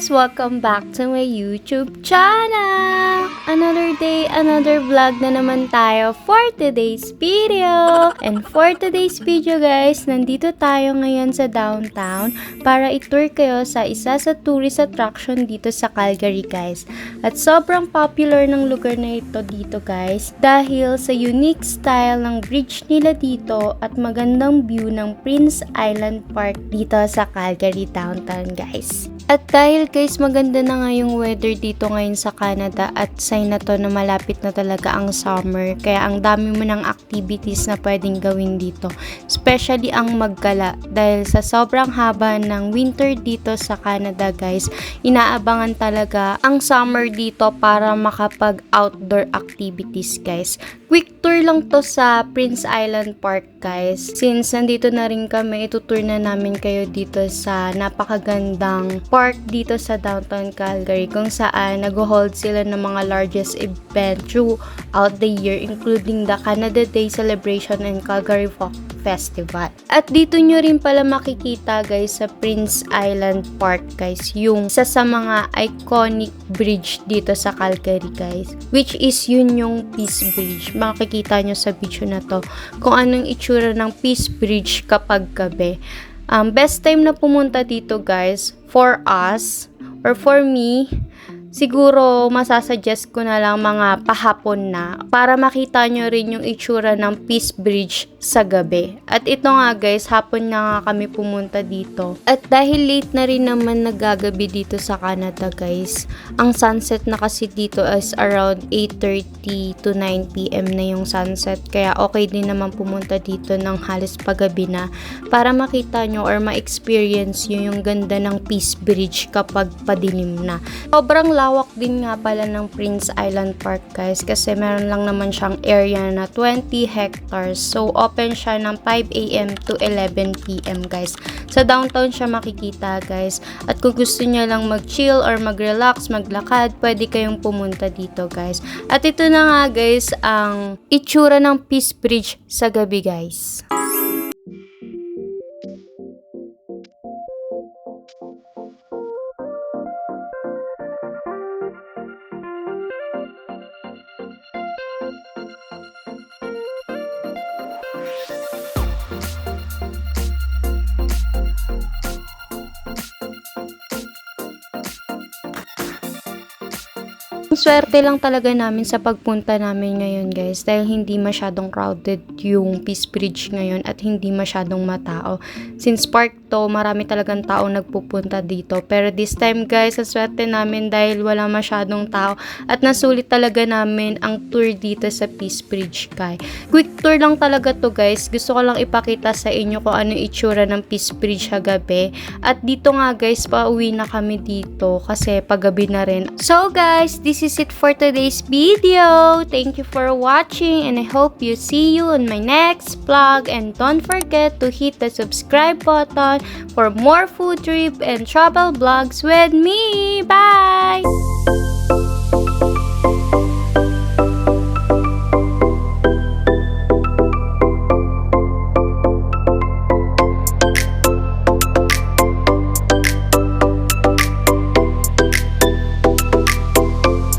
guys! Welcome back to my YouTube channel! Another day, another vlog na naman tayo for today's video! And for today's video guys, nandito tayo ngayon sa downtown para i-tour kayo sa isa sa tourist attraction dito sa Calgary guys. At sobrang popular ng lugar na ito dito guys dahil sa unique style ng bridge nila dito at magandang view ng Prince Island Park dito sa Calgary downtown guys. At dahil guys maganda na nga yung weather dito ngayon sa Canada at sign na to na malapit na talaga ang summer, kaya ang dami mo ng activities na pwedeng gawin dito, especially ang maggala dahil sa sobrang haba ng winter dito sa Canada guys, inaabangan talaga ang summer dito para makapag outdoor activities guys. Quick tour lang to sa Prince Island Park guys. Since nandito na rin kami, itutour na namin kayo dito sa napakagandang park dito sa downtown Calgary kung saan nag-hold sila ng mga largest event throughout the year including the Canada Day Celebration and Calgary Folk Festival. At dito nyo rin pala makikita guys sa Prince Island Park guys yung isa sa mga iconic bridge dito sa Calgary guys, which is yun yung Peace Bridge. Makikita nyo sa video na to kung anong itsura ng Peace Bridge kapag gabi. Best time na pumunta dito guys for us or for me, siguro masasuggest ko na lang mga pahapon na para makita nyo rin yung itsura ng Peace Bridge sa gabi. At ito nga guys, hapon na nga kami pumunta dito. At dahil late na rin naman nagagabi dito sa Canada guys, ang sunset na kasi dito is around 8:30 to 9 PM na yung sunset. Kaya okay din naman pumunta dito ng halos paggabi na para makita nyo or ma-experience nyo yung ganda ng Peace Bridge kapag padilim na. Sobrang lawak din nga pala ng Prince Island Park guys kasi meron lang naman siyang area na 20 hectares. So open siya ng 5 AM to 11 PM guys. Sa downtown siya makikita guys. At kung gusto niyo lang mag-chill or mag-relax, maglakad, pwede kayong pumunta dito guys. At ito na nga guys ang itsura ng Peace Bridge sa gabi guys. Swerte lang talaga namin sa pagpunta namin ngayon guys dahil hindi masyadong crowded yung Peace Bridge ngayon at hindi masyadong matao. Since park to, marami talagang tao nagpupunta dito. Pero this time guys, ang swerte namin dahil wala masyadong tao at nasulit talaga namin ang tour dito sa Peace Bridge guys. Quick tour lang talaga to guys. Gusto ko lang ipakita sa inyo kung ano itsura ng Peace Bridge sa gabi. At dito nga guys, pauwi na kami dito kasi paggabi na rin. So guys, this is it for today's video. Thank you for watching and I hope you see you on my next vlog, and don't forget to hit the subscribe button for more food trip and travel vlogs with me. Bye!